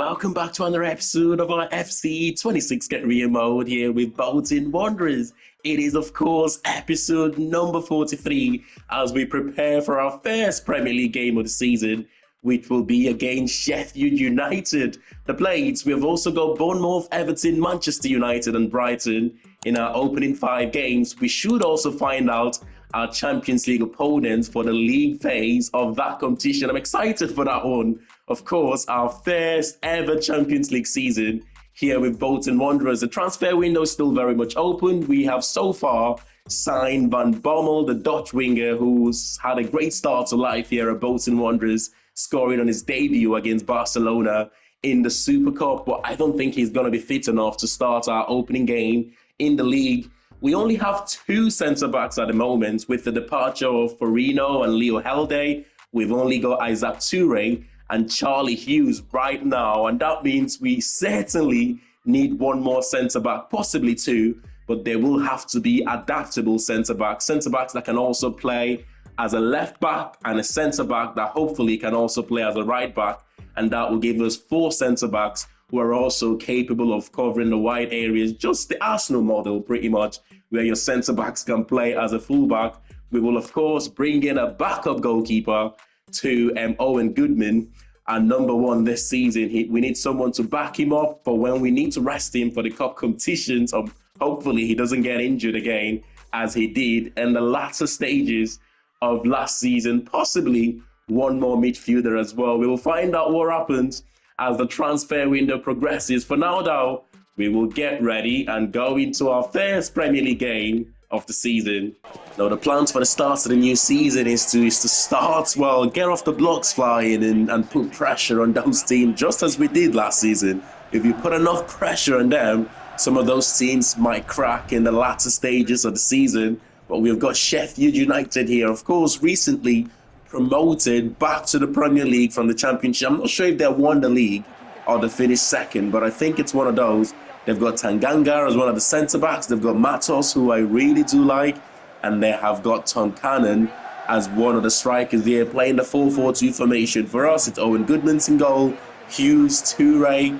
Welcome back to another episode of our FC 26 Get Real mode here with Bolton Wanderers. It is, of course, episode number 43 as we prepare for our first Premier League game of the season, which will be against Sheffield United. The Blades, we have also got Bournemouth, Everton, Manchester United and Brighton in our opening 5 games. We should also find out our Champions League opponents for the league phase of that competition. I'm excited for that one. Of course, our first ever Champions League season here with Bolton Wanderers. The transfer window is still very much open. We have so far signed Van Bommel, the Dutch winger, who's had a great start to life here at Bolton Wanderers, scoring on his debut against Barcelona in the Super Cup. But I don't think he's going to be fit enough to start our opening game in the league. We only have 2 centre-backs at the moment with the departure of Farino and Leo Helde. We've only got Isaac Toure and Charlie Hughes right now, and that means we certainly need one more centre-back, possibly 2, but there will have to be adaptable centre-backs that can also play as a left-back and a centre-back that hopefully can also play as a right-back, and that will give us 4 centre-backs who are also capable of covering the wide areas, just the Arsenal model pretty much, where your centre-backs can play as a full-back. We will, of course, bring in a backup goalkeeper to Owen Goodman. And number 1 this season, we need someone to back him up for when we need to rest him for the cup competitions. Hopefully he doesn't get injured again as he did in the latter stages of last season. Possibly one more midfielder as well. We will find out what happens as the transfer window progresses. For now, though, we will get ready and go into our first Premier League game of the season. Now, the plans for the start of the new season is to start, well, get off the blocks flying and put pressure on those teams, just as we did last season. If you put enough pressure on them, some of those teams might crack in the latter stages of the season. But we've got Sheffield United here, of course, recently promoted back to the Premier League from the Championship. I'm not sure if they won the league or they finished second, but I think it's one of those. They've got Tanganga as one of the centre-backs. They've got Matos, who I really do like. And they have got Tom Cannon as one of the strikers here, playing the 4-4-2 formation. For us, it's Owen Goodman's in goal, Hughes, Toure,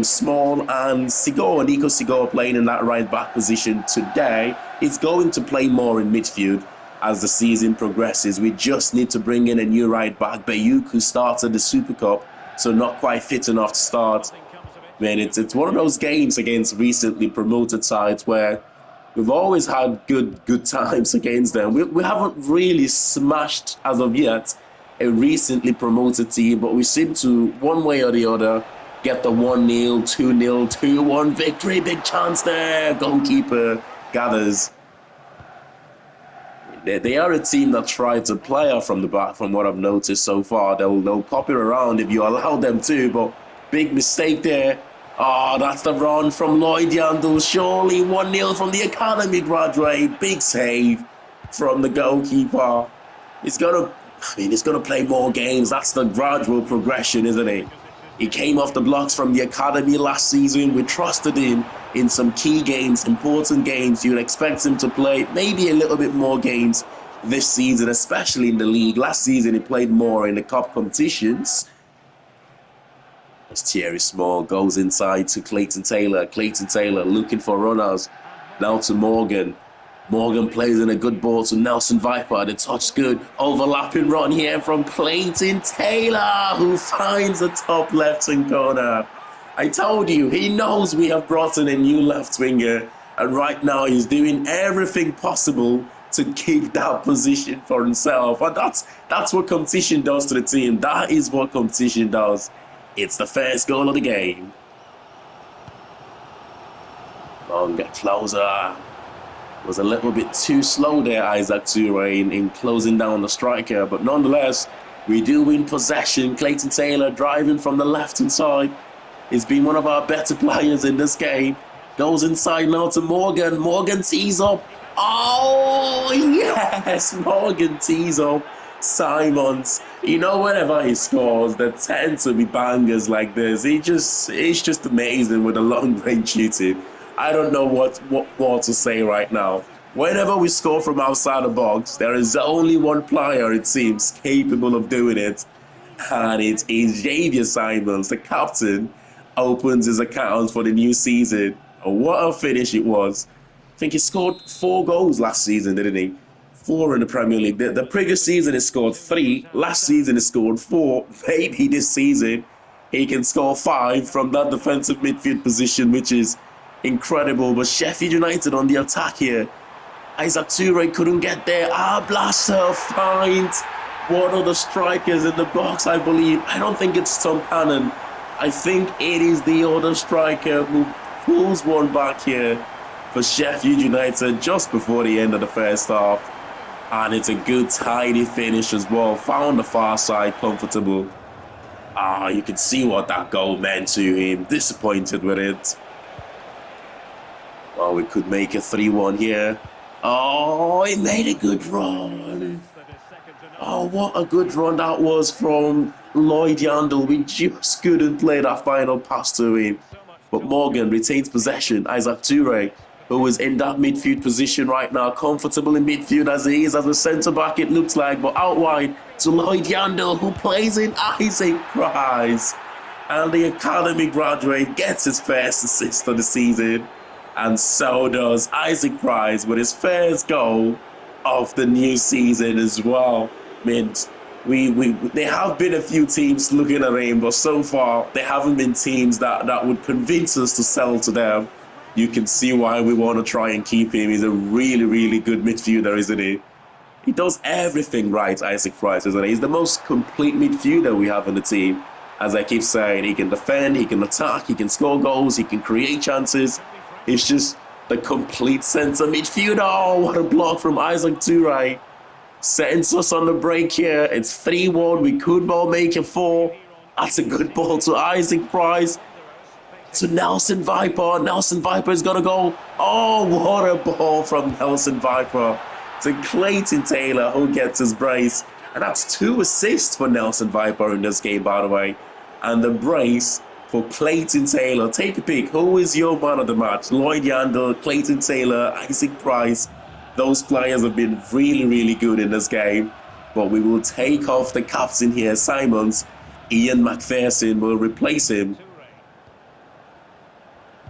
Small, and Nico Sigor playing in that right-back position today. It's going to play more in midfield as the season progresses. We just need to bring in a new right-back. Bayuk, who started the Super Cup, so not quite fit enough to start. Man, it's one of those games against recently promoted sides where we've always had good times against them. We haven't really smashed, as of yet, a recently promoted team, but we seem to, one way or the other, get the 1-0, 2-0, 2-1 victory. Big chance there. Goalkeeper gathers. They are a team that try to play off from the back, from what I've noticed so far. They'll pop it around if you allow them to, but big mistake there. Oh, that's the run from Lloyd Yandel. Surely 1-0 from the academy graduate. Big save from the goalkeeper. He's gonna play more games. That's the gradual progression, isn't it? He came off the blocks from the academy last season. We trusted him in some key games, important games. You'd expect him to play maybe a little bit more games this season, especially in the league. Last season, he played more in the cup competitions. As Thierry Small goes inside to Clayton Taylor. Clayton Taylor looking for runners. Now to Morgan. Morgan plays in a good ball to Nelson Viper. The touch good. Overlapping run here from Clayton Taylor, who finds the top left-hand corner. I told you, he knows we have brought in a new left winger. And right now he's doing everything possible to keep that position for himself. And that's what competition does to the team. That is what competition does. It's the first goal of the game. Long get closer. Was a little bit too slow there, Isaac Toure, in closing down the striker. But nonetheless, we do win possession. Clayton Taylor driving from the left-hand side. He's been one of our better players in this game. Goes inside now to Morgan. Morgan tees up. Oh, yes! Morgan tees up Simons. You know, whenever he scores, there tend to be bangers like this. It's just amazing with the long-range shooting. I don't know what more to say right now. Whenever we score from outside the box, there is only one player, it seems, capable of doing it. And it is Xavier Simons, the captain, opens his account for the new season. And what a finish it was. I think he scored 4 goals last season, didn't he? 4 in the Premier League. The previous season he scored 3. Last season he scored 4. Maybe this season he can score 5 from that defensive midfield position, which is incredible. But Sheffield United on the attack here. Isaac Toure couldn't get there. Blaster finds one of the strikers in the box, I believe. I don't think it's Tom Cannon. I think it is the other striker who pulls one back here for Sheffield United just before the end of the first half. And it's a good, tidy finish as well. Found the far side comfortable. You can see what that goal meant to him. Disappointed with it. Well, we could make a 3-1 here. Oh, he made a good run. Oh, what a good run that was from Lloyd Yandel. We just couldn't play that final pass to him. But Morgan retains possession. Isaac Toure, who is in that midfield position right now, comfortable in midfield as he is as a centre-back, it looks like, but out wide to Lloyd Yandel, who plays in Isaac Price. And the academy graduate gets his first assist of the season. And so does Isaac Price with his first goal of the new season as well. I mean, there have been a few teams looking at him, but so far there haven't been teams that would convince us to sell to them. You can see why we want to try and keep him. He's a really, really good midfielder, isn't he? He does everything right, Isaac Price, isn't he? He's the most complete midfielder we have in the team. As I keep saying, he can defend, he can attack, he can score goals, he can create chances. It's just the complete centre midfielder. Oh, what a block from Isaac Toure. Sends us on the break here. It's 3-1. We could well make it 4. That's a good ball to Isaac Price. To Nelson Viper. Nelson Viper is going to go. Oh, what a ball from Nelson Viper. To Clayton Taylor, who gets his brace. And that's 2 assists for Nelson Viper in this game, by the way. And the brace for Clayton Taylor. Take a pick. Who is your man of the match? Lloyd Yandel, Clayton Taylor, Isaac Price. Those players have been really, really good in this game. But we will take off the captain here, Simons. Ian McPherson will replace him.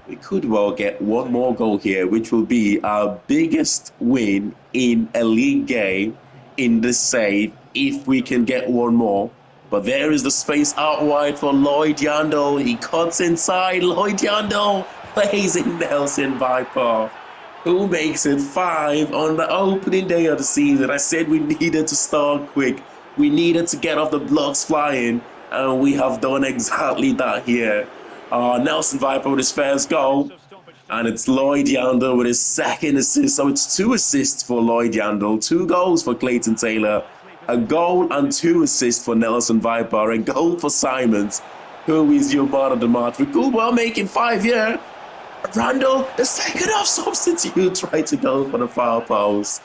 We could well get one more goal here, which will be our biggest win in a league game in this save, if we can get one more. But there is the space out wide for Lloyd Yandel. He cuts inside. Lloyd Yandel plays in Nelson Viper, who makes it 5 on the opening day of the season. I said we needed to start quick. We needed to get off the blocks flying. And we have done exactly that here. Nelson Viper with his first goal. And it's Lloyd Yandel with his second assist. So it's 2 assists for Lloyd Yandel, 2 goals for Clayton Taylor, a goal and 2 assists for Nelson Viper, a goal for Simons, who is your man of the match. We could well make it 5 here. Randall, the second half substitute, tried to go for the foul post.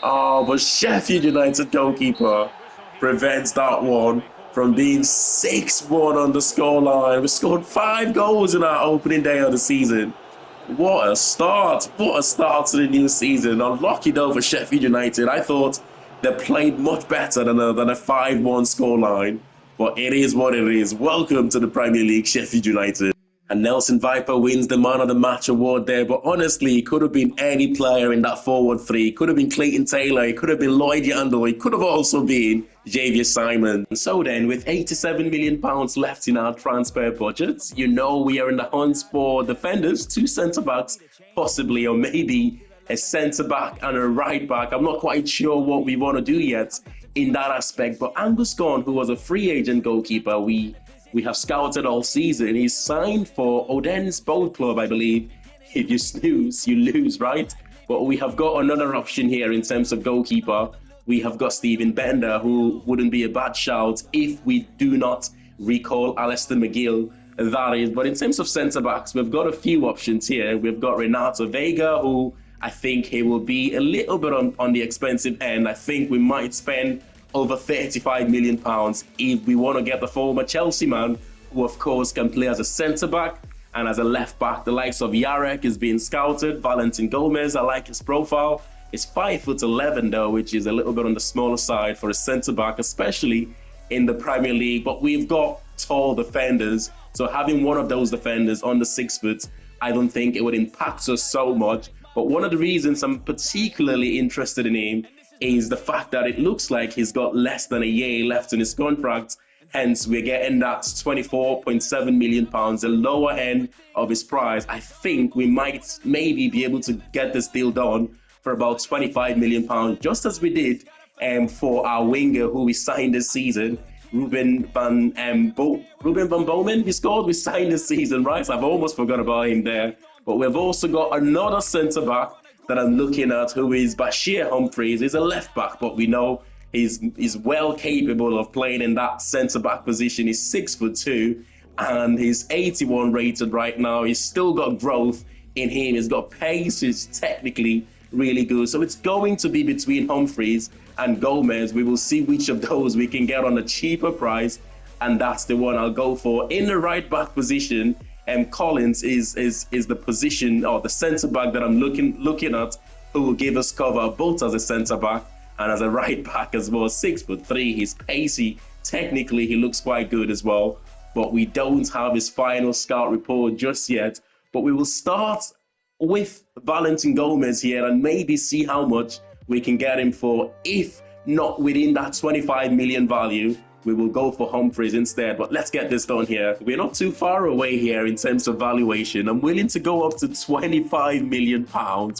But Sheffield United goalkeeper prevents that one from being 6-1 on the scoreline. We scored 5 goals in our opening day of the season. What a start. What a start to the new season. Unlucky though for Sheffield United. I thought they played much better than a 5-1 scoreline. But it is what it is. Welcome to the Premier League, Sheffield United. And Nelson Viper wins the Man of the Match award there. But honestly, it could have been any player in that forward 3. It could have been Clayton Taylor. It could have been Lloyd Yandel. It could have also been Xavier Simons. So then, with £87 million left in our transfer budget, you know we are in the hunt for defenders, 2 centre-backs, possibly, or maybe a centre-back and a right-back. I'm not quite sure what we want to do yet in that aspect. But Angus Gunn, who was a free agent goalkeeper, we have scouted all season. He's signed for Odense Boat Club, I believe. If you snooze, you lose, right? But we have got another option here in terms of goalkeeper. We have got Stephen Bender, who wouldn't be a bad shout if we do not recall Alistair McGill, that is. But in terms of centre-backs, we've got a few options here. We've got Renato Vega, who I think he will be a little bit on the expensive end. I think we might spend over £35 million if we want to get the former Chelsea man, who of course can play as a centre-back and as a left-back. The likes of Yarek is being scouted. Valentin Gomez, I like his profile. He's 5'11" though, which is a little bit on the smaller side for a centre-back, especially in the Premier League, but we've got tall defenders. So having one of those defenders on the 6 foot, I don't think it would impact us so much. But one of the reasons I'm particularly interested in him is the fact that it looks like he's got less than a year left in his contract. Hence, we're getting that £24.7 million, the lower end of his price. I think we might maybe be able to get this deal done for about £25 million, just as we did for our winger who we signed this season, Ruben van Bomen. He scored. We signed this season, right? I've almost forgot about him there. But we've also got another centre back that I'm looking at, who is Bashir Humphreys. He's a left back, but we know he's well capable of playing in that centre back position. He's 6'2", and he's 81 rated right now. He's still got growth in him. He's got pace. He's technically really good. So it's going to be between Humphreys and Gomez. We will see which of those we can get on a cheaper price, and that's the one I'll go for. In the right back position, Collins is the position or the centre back that I'm looking at, who will give us cover both as a centre back and as a right back as well. 6'3", he's pacey. Technically, he looks quite good as well, but we don't have his final scout report just yet. But we will start with Valentin Gomez here and maybe see how much we can get him for. If not within that 25 million value, we will go for Humphreys instead. But let's get this done here. We're not too far away here in terms of valuation. I'm willing to go up to £25 million.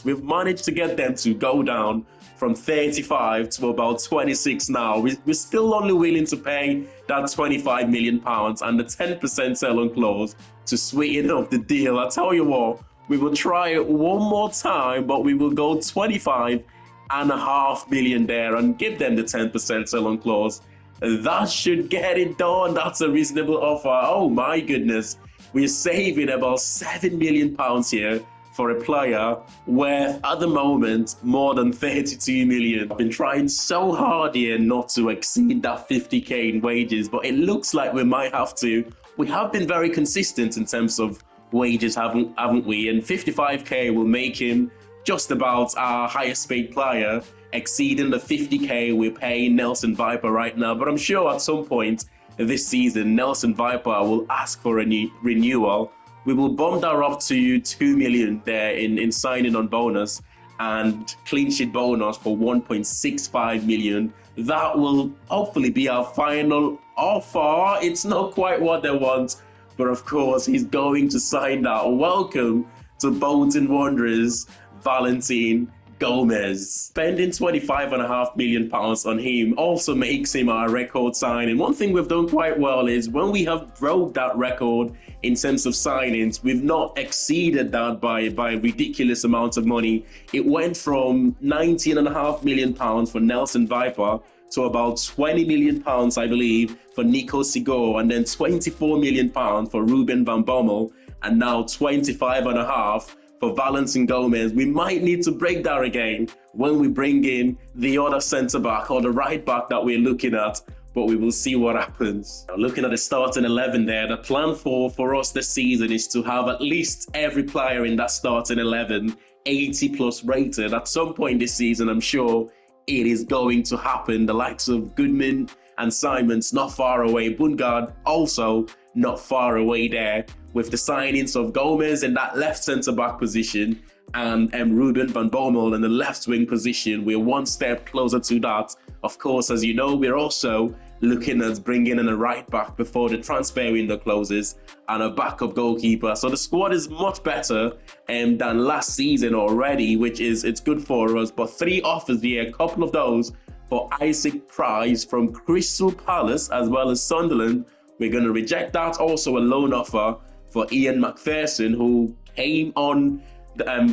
We've managed to get them to go down from 35 to about 26 now. We're still only willing to pay that £25 million and the 10% sell-on clause to sweeten up the deal. I tell you what, we will try it one more time, but we will go 25.5 million there and give them the 10% sell-on clause. That should get it done. That's a reasonable offer. Oh my goodness. We're saving about £7 million here for a player worth, at the moment, more than 32 million. I've been trying so hard here not to exceed that 50k in wages, but it looks like we might have to. We have been very consistent in terms of wages, haven't we? And 55k will make him just about our highest paid player, exceeding the 50k we're paying Nelson Viper right now. But I'm sure at some point this season, Nelson Viper will ask for a renewal. We will bump that up to 2 million there in signing on bonus and clean sheet bonus for 1.65 million. That will hopefully be our final offer. It's not quite what they want, but of course he's going to sign that. Welcome to Bolton Wanderers, Valentin Gomez. Spending £25.5 million on him also makes him our record signing. One thing we've done quite well is when we have broke that record in terms of signings, we've not exceeded that by ridiculous amounts of money. It went from £19.5 million for Nelson Viper to about £20 million, I believe, for Nico Sigo, and then £24 million for Ruben van Bommel, and now 25.5 for Valentin Gomez. We might need to break that again when we bring in the other centre-back or the right-back that we're looking at, but we will see what happens. Now, looking at the starting 11 there, the plan for us this season is to have at least every player in that starting 11 80+ rated. At some point this season, I'm sure it is going to happen. The likes of Goodman and Simons not far away. Bungard also not far away there. With the signings of Gomez in that left centre-back position and Ruben van Bommel in the left wing position, we're one step closer to that. Of course, as you know, we're also looking at bringing in a right back before the transfer window closes and a backup goalkeeper. So the squad is much better than last season already, which is it's good for us. But 3 offers here, a couple of those for Isaac Price from Crystal Palace as well as Sunderland. We're going to reject that. Also a loan offer for Ian McPherson, who came on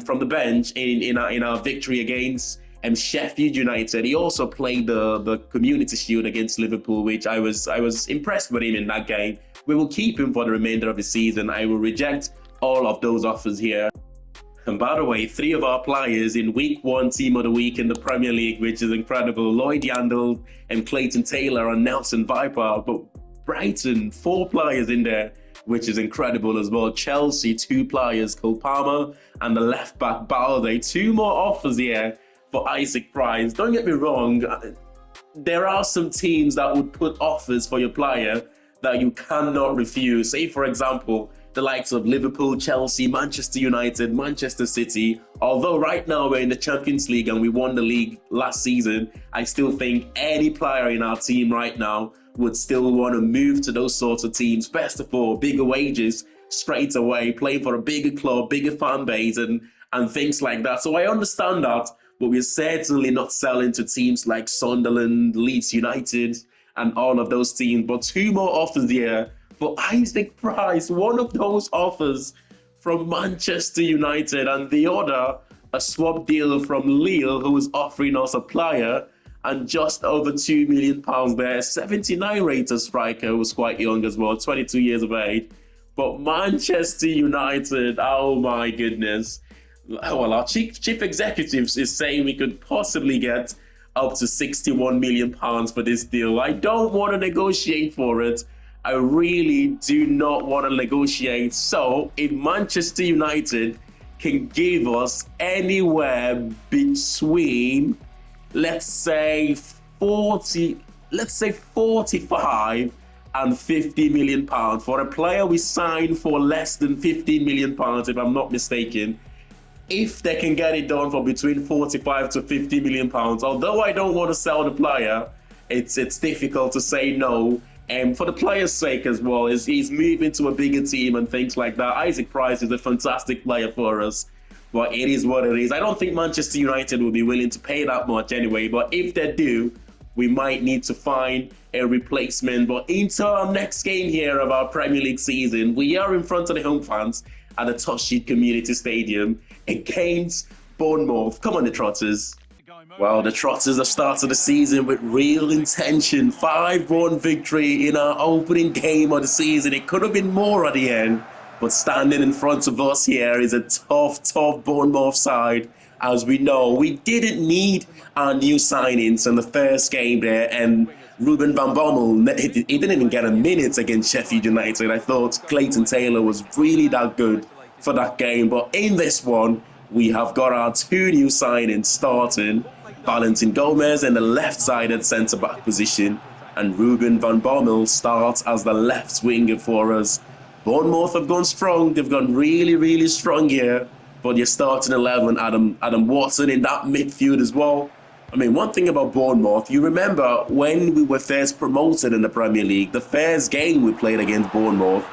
from the bench in our victory against Sheffield United. He also played the Community Shield against Liverpool, which I was impressed with him in that game. We will keep him for the remainder of the season. I will reject all of those offers here. And by the way, 3 of our players in Week 1 Team of the Week in the Premier League, which is incredible. Lloyd Yandel and Clayton Taylor and Nelson Viper. But Brighton, 4 players in there, which is incredible as well. Chelsea, 2 players, Cole Palmer and the left back Balde. 2 more offers here for Isaac Price. Don't get me wrong, there are some teams that would put offers for your player that you cannot refuse. Say, for example, the likes of Liverpool, Chelsea, Manchester United, Manchester City. Although right now we're in the Champions League and we won the league last season, I still think any player in our team right now would still want to move to those sorts of teams. Best of all, bigger wages straight away, play for a bigger club, bigger fan base, and things like that. So I understand that, but we're certainly not selling to teams like Sunderland, Leeds United, and all of those teams. But two more offers here for Isaac Price. One of those offers from Manchester United, and the other a swap deal from Lille, who is offering us a player and just over £2 million there. 79 rated striker, who was quite young as well, 22 years of age. But Manchester United, oh my goodness. Well, our chief executives is saying we could possibly get up to £61 million for this deal. I don't want to negotiate for it. I really do not want to negotiate. So if Manchester United can give us anywhere between, let's say 45 and £50 million for a player we signed for less than £15 million, if I'm not mistaken. If they can get it done for between 45 to £50 million, although I don't want to sell the player, it's difficult to say no. And for the player's sake as well, he's moving to a bigger team and things like that. Isaac Price is a fantastic player for us, but it is what it is. I don't think Manchester United will be willing to pay that much anyway, but if they do, we might need to find a replacement. But into our next game here of our Premier League season, we are in front of the home fans at the Toughsheet Community Stadium against Bournemouth. Come on, the Trotters. Well, the Trotters have started the season with real intention. 5-1 victory in our opening game of the season. It could have been more at the end, but standing in front of us here is a tough Bournemouth side. As we know, we didn't need our new signings in the first game there, and Ruben van Bommel, he didn't even get a minute against Sheffield United. I thought Clayton Taylor was really that good for that game, but in this one, we have got our two new signings starting. Valentin Gomez in the left-sided centre-back position, and Ruben van Bommel starts as the left winger for us. Bournemouth have gone strong. They've gone really, really strong here. But you're starting 11, Adam Watson in that midfield as well. I mean, one thing about Bournemouth, you remember when we were first promoted in the Premier League, the first game we played against Bournemouth,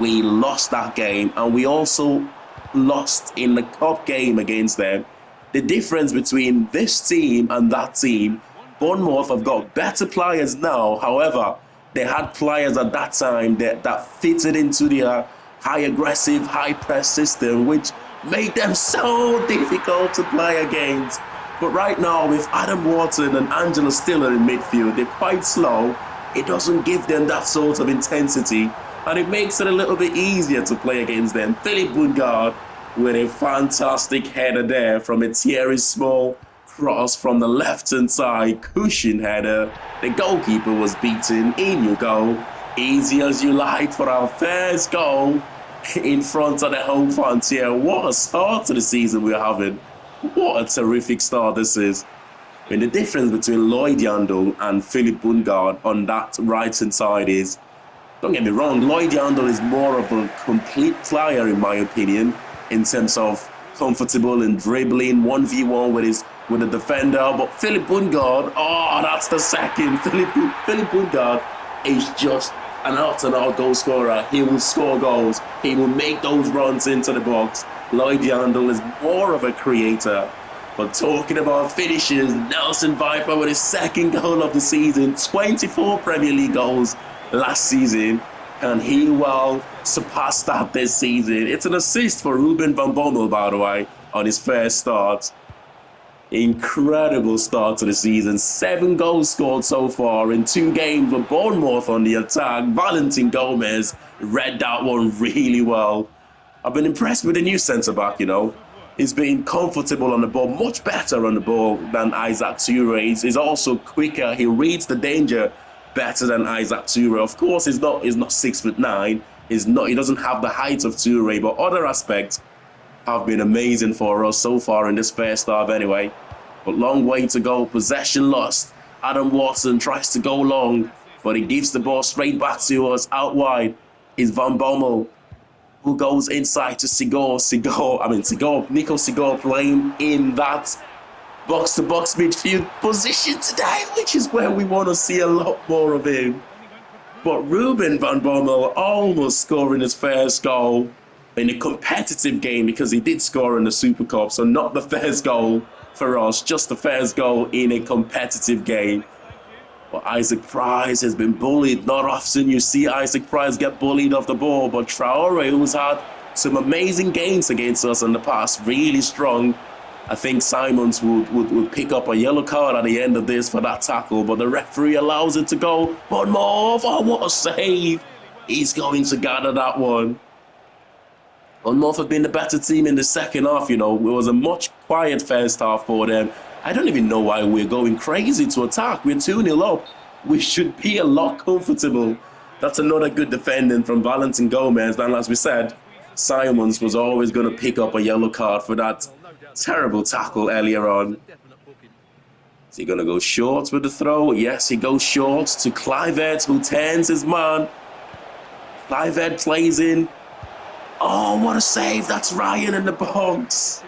we lost that game, and we also lost in the cup game against them. The difference between this team and that team, Bournemouth have got better players now. However, they had players at that time that fitted into their high aggressive, high press system, which made them so difficult to play against. But right now, with Adam Watson and Angelo Stiller in midfield, they're quite slow. It doesn't give them that sort of intensity, and it makes it a little bit easier to play against them. Philip Bungard with a fantastic header there from a Thierry Small cross from the left-hand side, cushion header. The goalkeeper was beaten. In you go. Easy as you like for our first goal in front of the home fans here. What a start to the season we're having. What a terrific start this is. I mean, the difference between Lloyd Yandel and Philip Bungard on that right-hand side is, don't get me wrong, Lloyd Yandel is more of a complete player in my opinion, in terms of comfortable and dribbling 1v1 with a defender. But Philip Bungard, oh, that's the second. Philip Bungard is just an out-and-out goal scorer. He will score goals. He will make those runs into the box. Lloyd Yandel is more of a creator. But talking about finishes, Nelson Viper with his second goal of the season, 24 Premier League goals last season, and he will surpass that this season. It's an assist for Ruben van Bommel, by the way, on his first start. Incredible start to the season. 7 goals scored so far in 2 games with Bournemouth on the attack. Valentin Gomez read that one really well. I've been impressed with the new centre-back, you know. He's been comfortable on the ball, much better on the ball than Isaac Toure. He's also quicker. He reads the danger better than Isaac Toure. Of course, he's not 6'9". He doesn't have the height of Toure, but other aspects have been amazing for us so far in this first half anyway. But long way to go. Possession lost Adam Watson tries to go long, but he gives the ball straight back to us. Out wide is Van Bommel, who goes inside to Nico Sigor playing in that box-to-box midfield position today, which is where we want to see a lot more of him. But Ruben Van Bommel almost scoring his first goal in a competitive game, because he did score in the Super Cup, so not the first goal for us, just the first goal in a competitive game. But Isaac Price has been bullied. Not often you see Isaac Price get bullied off the ball, but Traore, who's had some amazing games against us in the past, really strong. I think Simons would pick up a yellow card at the end of this for that tackle, but the referee allows it to go. Bournemouth, oh, what a save. He's going to gather that one. Bournemouth have been the better team in the second half, you know. It was a much quiet first half for them. I don't even know why we're going crazy to attack. We're 2-0 up. We should be a lot comfortable. That's another good defending from Valentin Gomez. And as we said, Simons was always going to pick up a yellow card for that terrible tackle earlier on. Is he going to go short with the throw? Yes, he goes short to Kluivert, who turns his man. Kluivert plays in. Oh, what a save. That's Ryan in the box.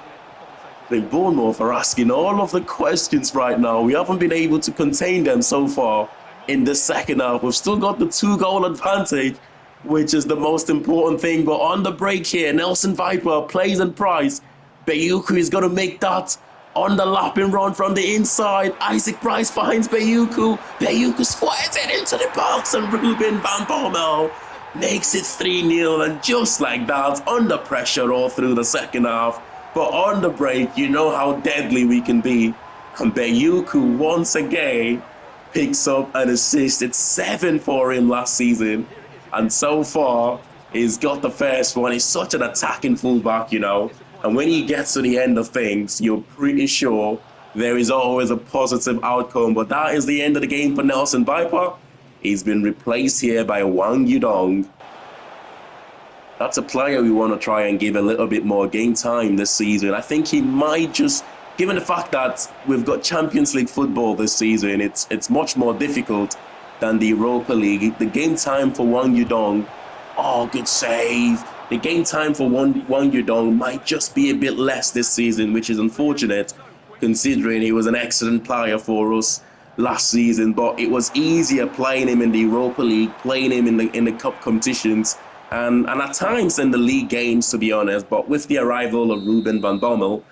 I think Bournemouth are asking all of the questions right now. We haven't been able to contain them so far in the second half. We've still got the 2-goal advantage, which is the most important thing. But on the break here, Nelson Viper plays in Price. Bayuku is going to make that on the lapping run from the inside. Isaac Price finds Bayuku. Bayuku squares it into the box, and Ruben Van Bommel makes it 3-0. And just like that, under pressure all through the second half. But on the break, you know how deadly we can be. And Bayuku once again picks up an assist. It's 7 for him last season. And so far, he's got the first one. He's such an attacking fullback, you know. And when he gets to the end of things, you're pretty sure there is always a positive outcome. But that is the end of the game for Nelson Viper. He's been replaced here by Wang Yudong. That's a player we want to try and give a little bit more game time this season. I think he might just, given the fact that we've got Champions League football this season, it's much more difficult than the Europa League. The game time for Wang Yudong, oh, good save. The game time for Wang Yudong might just be a bit less this season, which is unfortunate, considering he was an excellent player for us last season. But it was easier playing him in the Europa League, playing him in the cup competitions, and at times in the league games, to be honest. But with the arrival of Ruben Van Bommel,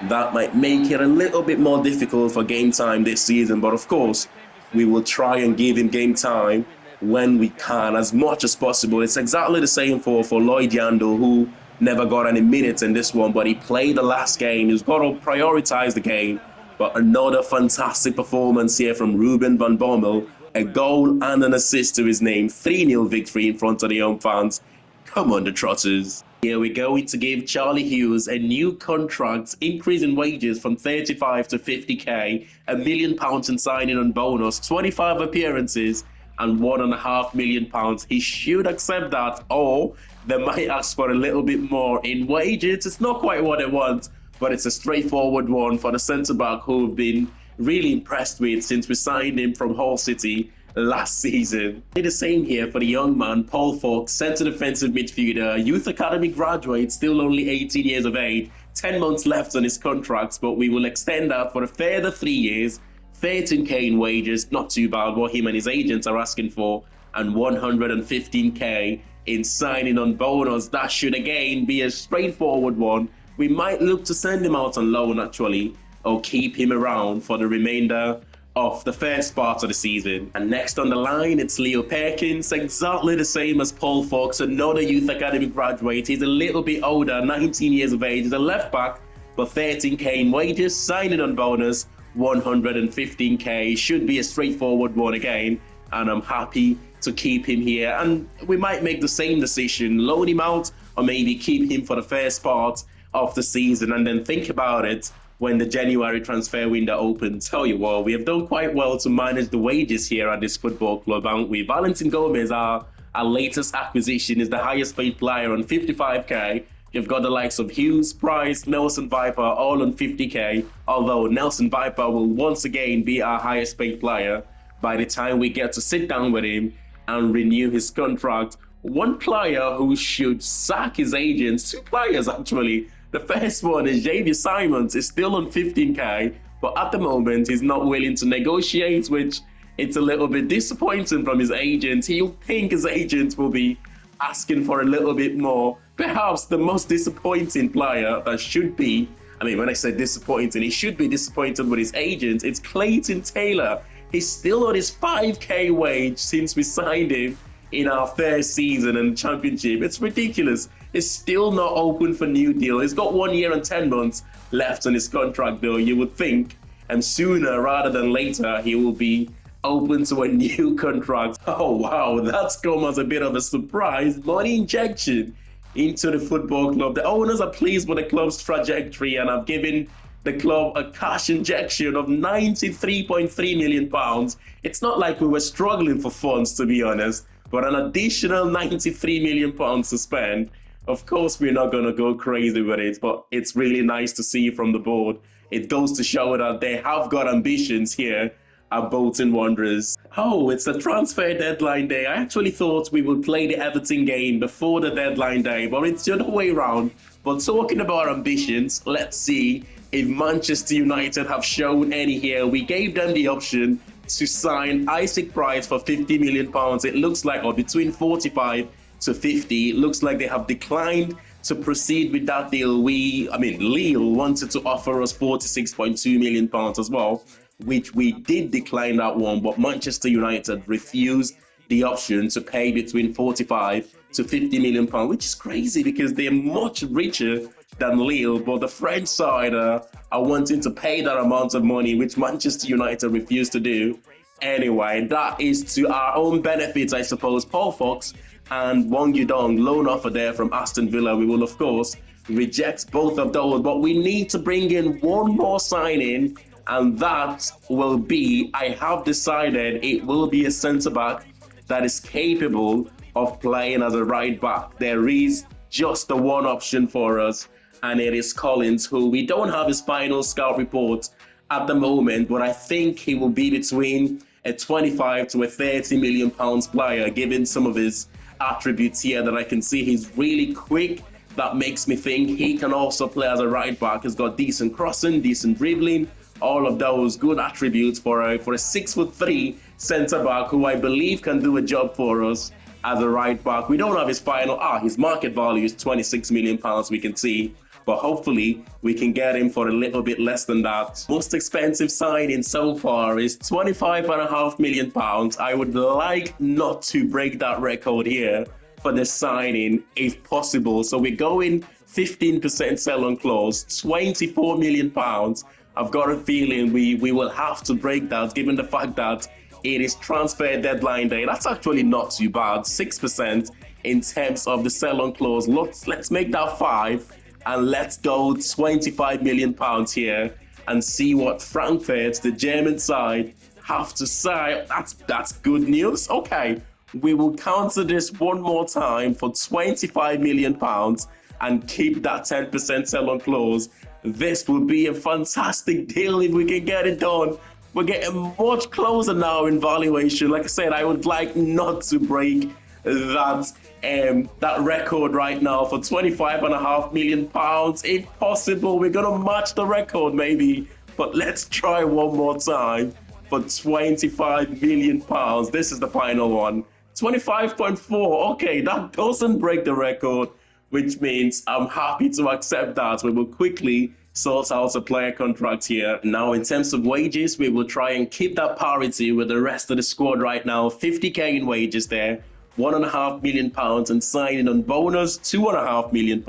that might make it a little bit more difficult for game time this season. But of course, we will try and give him game time when we can, as much as possible. It's exactly the same for Lloyd Yandel, who never got any minutes in this one, but he played the last game. He's got to prioritize the game. But another fantastic performance here from Ruben Van Bommel. A goal and an assist to his name. 3-0 victory in front of the home fans. Come on, the Trotters. Here we go to give Charlie Hughes a new contract, increase in wages from 35 to 50k, £1 million in signing on bonus, 25 appearances, and £1.5 million. He should accept that, or they might ask for a little bit more in wages. It's not quite what they want, but it's a straightforward one for the centre-back who have been really impressed with since we signed him from Hull City last season. The same here for the young man, Paul Falk, centre defensive midfielder, youth academy graduate, still only 18 years of age, 10 months left on his contract, but we will extend that for a further 3 years, 13k in wages, not too bad what him and his agents are asking for, and 115k in signing on bonus. That should again be a straightforward one. We might look to send him out on loan actually, or keep him around for the remainder of the first part of the season. And next on the line, it's Leo Perkins, exactly the same as Paul Fox, another youth academy graduate. He's a little bit older, 19 years of age. He's a left back, but 13k in wages, signing on bonus, 115k. Should be a straightforward one again, and I'm happy to keep him here. And we might make the same decision, loan him out, or maybe keep him for the first part of the season, and then think about it when the January transfer window opens. Tell you what, we have done quite well to manage the wages here at this football club, haven't we? Valentin Gomez, our latest acquisition, is the highest paid player on 55k, You've got the likes of Hughes, Price, Nelson Viper, all on 50k, although Nelson Viper will once again be our highest paid player by the time we get to sit down with him and renew his contract. One player who should sack his agents, two players actually. The first one is Xavier Simons, is still on 15k, but at the moment he's not willing to negotiate, which it's a little bit disappointing from his agent. He'll think his agent will be asking for a little bit more. Perhaps the most disappointing player that should be, I mean, when I say disappointing, he should be disappointed with his agent. It's Clayton Taylor. He's still on his 5k wage since we signed him in our first season in the championship. It's ridiculous. It's still not open for new deal. He's got 1 year and 10 months left on his contract though. You would think, and sooner rather than later, he will be open to a new contract. Oh wow, that's come as a bit of a surprise. Money injection into the football club. The owners are pleased with the club's trajectory and have given the club a cash injection of £93.3 million. It's not like we were struggling for funds, to be honest, but an additional £93 million to spend. Of course, we're not going to go crazy with it, but it's really nice to see from the board. It goes to show that they have got ambitions here at Bolton Wanderers. Oh, it's the transfer deadline day. I actually thought we would play the Everton game before the deadline day, but it's the other way around. But talking about ambitions, let's see if Manchester United have shown any here. We gave them the option to sign Isaac Price for £50 million. It looks like, or between 45 to 50, it looks like they have declined to proceed with that deal. Lille wanted to offer us £46.2 million as well, which we did decline that one, but Manchester United refused the option to pay between 45 to 50 million pounds, which is crazy because they're much richer than Lille, but the French side are wanting to pay that amount of money, which Manchester United refused to do. Anyway, that is to our own benefit, I suppose. Paul Fox and Wang Yudong loan offer there from Aston Villa. We will, of course, reject both of those, but we need to bring in one more signing, and that will be, I have decided it will be a centre-back that is capable of playing as a right-back. There is just the one option for us, and it is Collins, who we don't have his final scout report at the moment, but I think he will be between a 25 to a 30 million pounds player, given some of his attributes here that I can see. He's really quick. That makes me think he can also play as a right back. He's got decent crossing, decent dribbling, all of those good attributes for a 6'3" centre back who I believe can do a job for us as a right back. We don't have his market value is 26 million pounds, we can see, but hopefully we can get him for a little bit less than that. Most expensive signing so far is 25.5 million pounds. I would like not to break that record here for the signing if possible. So we're going 15% sell-on clause, 24 million pounds. I've got a feeling we will have to break that, given the fact that it is transfer deadline day. That's actually not too bad, 6% in terms of the sell-on clause. Let's make that 5, and let's go 25 million pounds here and see what Frankfurt, the German side, have to say. That's good news. Okay, we will counter this one more time for 25 million pounds and keep that 10% sell-on clause. This will be a fantastic deal if we can get it done. We're getting much closer now in valuation. Like I said, I would like not to break that record right now for 25.5 million pounds. If possible, we're gonna match the record maybe, but let's try one more time for 25 million pounds. This is the final one. 25.4. Okay, that doesn't break the record, which means I'm happy to accept that. We will quickly sort out a player contract here. Now, in terms of wages, we will try and keep that parity with the rest of the squad right now. 50k in wages there, £1.5 million, and signing on bonus, £2.5 million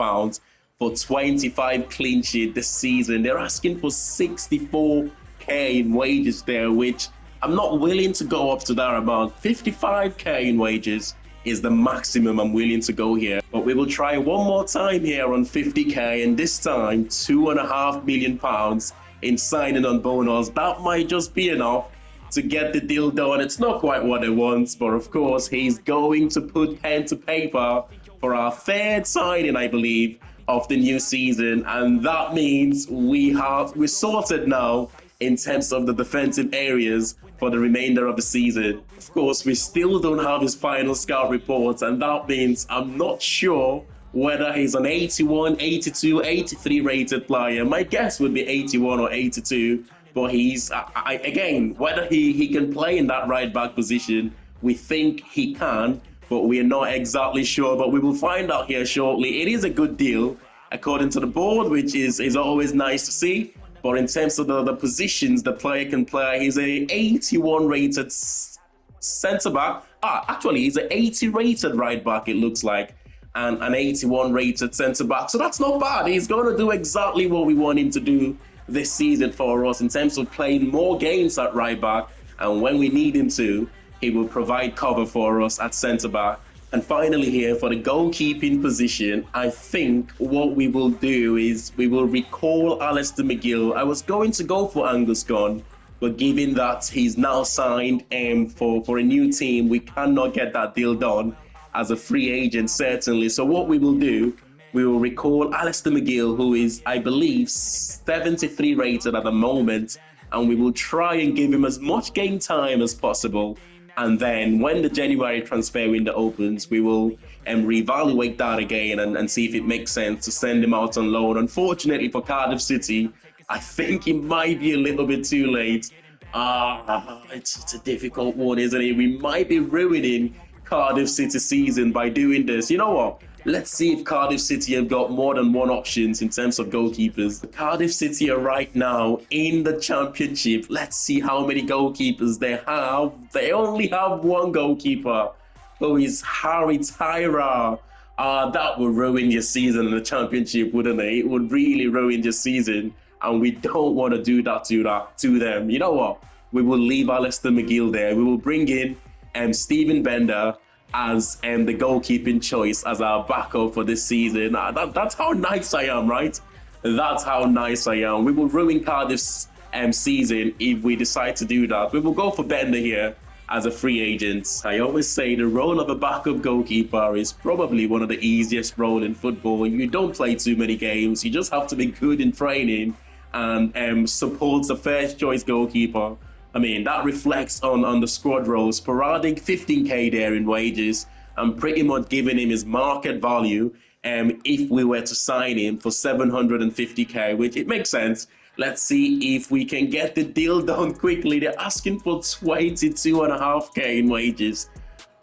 for 25 clean sheet this season. They're asking for 64k in wages there, which I'm not willing to go up to that amount. 55k in wages is the maximum I'm willing to go here. But we will try one more time here on 50k, and this time £2.5 million in signing on bonus. That might just be enough to get the deal done. It's not quite what they want, but of course he's going to put pen to paper for our third signing, I believe, of the new season, and that means we're sorted now in terms of the defensive areas for the remainder of the season. Of course, we still don't have his final scout report, and that means I'm not sure whether he's an 81, 82, 83 rated player. My guess would be 81 or 82, but again, whether he can play in that right back position, we think he can, but we're not exactly sure. But we will find out here shortly. It is a good deal according to the board, which is always nice to see. But in terms of the positions the player can play, he's a 81 rated centre back. Actually, he's an 80 rated right back, it looks like, and an 81 rated centre back. So that's not bad. He's going to do exactly what we want him to do this season for us in terms of playing more games at right back. And when we need him to, he will provide cover for us at centre back. And finally here, for the goalkeeping position, I think what we will do is we will recall Alistair McGill. I was going to go for Angus Gunn, but given that he's now signed for a new team, we cannot get that deal done as a free agent, certainly. So what we will do, we will recall Alistair McGill, who is, I believe, 73 rated at the moment, and we will try and give him as much game time as possible. And then when the January transfer window opens, we will reevaluate that again and see if it makes sense to send him out on loan. Unfortunately for Cardiff City, I think it might be a little bit too late. It's a difficult one, isn't it? We might be ruining Cardiff City season by doing this. You know what? Let's see if Cardiff City have got more than one options in terms of goalkeepers. Cardiff City are right now in the Championship. Let's see how many goalkeepers they have. They only have one goalkeeper, who is Harry Tyra. That would ruin your season in the Championship, wouldn't it? It would really ruin your season, and we don't want to do that to them. You know what? We will leave Alistair McGill there. We will bring in Stephen Bender as the goalkeeping choice as our backup for this season. That's how nice I am, right? That's how nice I am. We will ruin Cardiff's season if we decide to do that. We will go for Bender here as a free agent. I always say the role of a backup goalkeeper is probably one of the easiest roles in football. You don't play too many games. You just have to be good in training and support the first choice goalkeeper. I mean, that reflects on the squad roles. Sporadic 15k there in wages, and pretty much giving him his market value if we were to sign him for 750k, which it makes sense. Let's see if we can get the deal done quickly. They're asking for 22.5k in wages.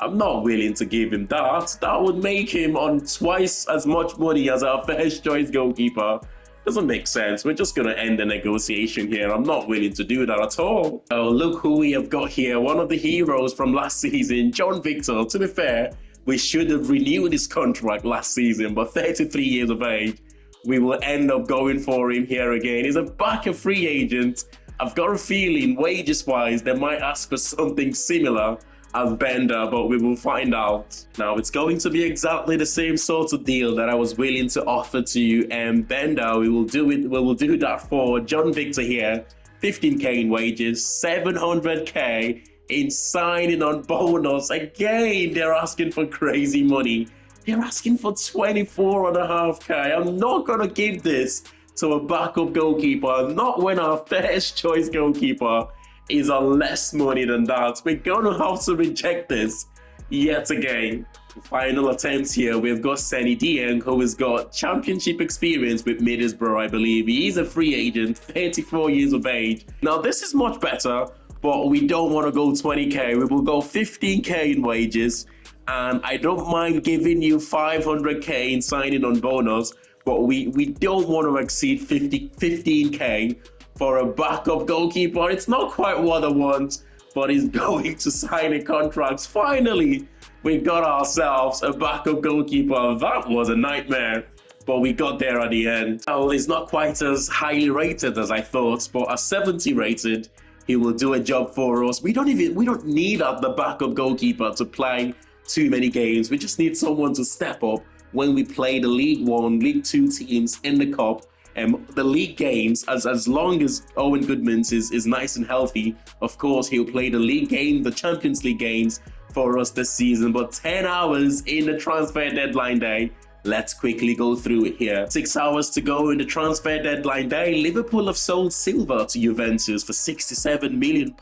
I'm not willing to give him that. That would make him on twice as much money as our first choice goalkeeper. Doesn't make sense. We're just going to end the negotiation here. I'm not willing to do that at all. Oh, look who we have got here. One of the heroes from last season, John Victor. To be fair, we should have renewed his contract last season, but 33 years of age, we will end up going for him here again. He's a backup free agent. I've got a feeling, wages-wise, they might ask for something similar as Bender, but we will find out. Now, it's going to be exactly the same sort of deal that I was willing to offer to you and Bender. We will do it. We will do that for John Victor here. 15k in wages, 700k in signing on bonus. Again, they're asking for crazy money. They're asking for 24.5k. I'm not gonna give this to a backup goalkeeper, not when our first choice goalkeeper is on less money than that. We're gonna have to reject this yet again. Final attempts here. We've got Seny Dieng, who has got championship experience with Middlesbrough, I believe. He's a free agent, 34 years of age. Now, this is much better, but we don't want to go 20k. We will go 15k in wages, and I don't mind giving you 500k in signing on bonus, but we don't want to exceed 15k for a backup goalkeeper. It's not quite what I want, but he's going to sign a contract. Finally, we got ourselves a backup goalkeeper. That was a nightmare, but we got there at the end. Well, he's not quite as highly rated as I thought, but at 70 rated, he will do a job for us. We don't need the backup goalkeeper to play too many games. We just need someone to step up when we play the League One, League Two teams in the Cup. The league games, as long as Owen Goodmans is nice and healthy, of course, he'll play the league game, the Champions League games for us this season. But 10 hours in the transfer deadline day, Let's quickly go through it here. 6 hours to go in the transfer deadline day. Liverpool have sold Silva to Juventus for £67 million.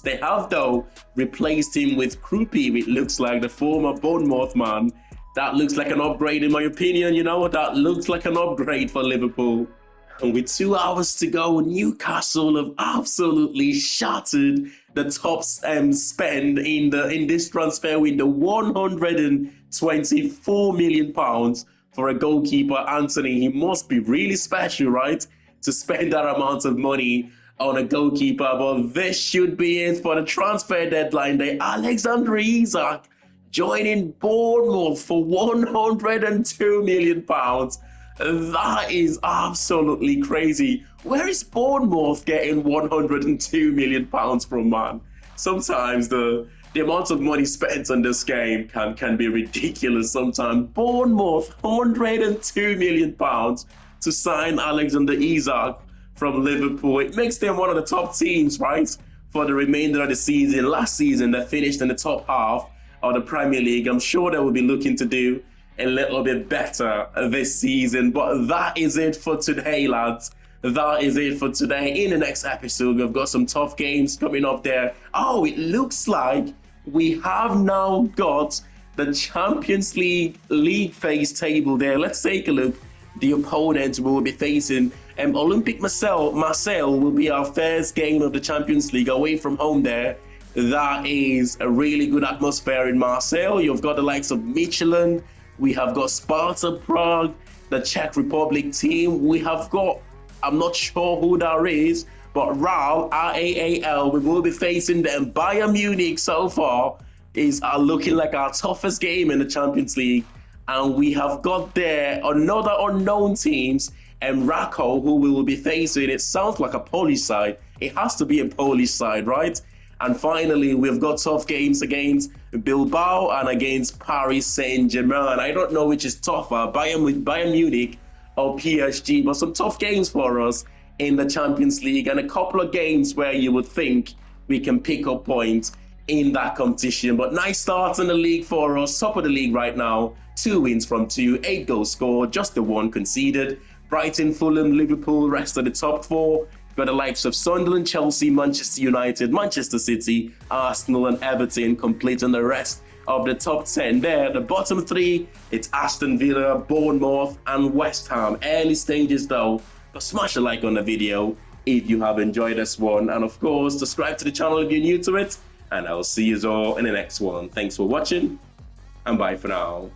They have, though, replaced him with Krupi, it looks like, the former Bournemouth man. That looks like an upgrade in my opinion, you know? That looks like an upgrade for Liverpool. And with 2 hours to go, Newcastle have absolutely shattered the top spend in this transfer window, £124 million for a goalkeeper. Anthony, he must be really special, right, to spend that amount of money on a goalkeeper. But this should be it for the transfer deadline day. Alexander Isak joining Bournemouth for £102 million. That is absolutely crazy. Where is Bournemouth getting £102 million from, man? Sometimes the amount of money spent on this game can be ridiculous sometimes. Bournemouth, £102 million to sign Alexander Isak from Liverpool. It makes them one of the top teams, right, for the remainder of the season. Last season, they finished in the top half of the Premier League. I'm sure they will be looking to do a little bit better this season. But that is it for today, lads. That is it for today. In the next episode, we've got some tough games coming up there. Oh, it looks like we have now got the Champions League phase table there. Let's take a look. The opponents we will be facing. Olympique Marseille will be our first game of the Champions League away from home there. That is a really good atmosphere in Marseille. You've got the likes of Michelin. We have got Sparta Prague, the Czech Republic team. We have got, I'm not sure who that is, but RAL, R-A-A-L, we will be facing them. Bayern Munich so far are looking like our toughest game in the Champions League. And we have got there another unknown teams, Rako, who we will be facing. It sounds like a Polish side. It has to be a Polish side, right? And finally, we've got tough games against Bilbao and against Paris Saint-Germain. I don't know which is tougher, Bayern Munich or PSG, but some tough games for us in the Champions League and a couple of games where you would think we can pick up points in that competition. But nice start in the league for us. Top of the league right now. 2 wins from 2, 8 goals scored, just the 1 conceded. Brighton, Fulham, Liverpool, rest of the top 4. Got the likes of Sunderland, Chelsea, Manchester United, Manchester City, Arsenal and Everton completing the rest of the top 10 there. The bottom 3, it's Aston Villa, Bournemouth and West Ham. Early stages though, but smash a like on the video if you have enjoyed this one. And of course, subscribe to the channel if you're new to it. And I'll see you all in the next one. Thanks for watching and bye for now.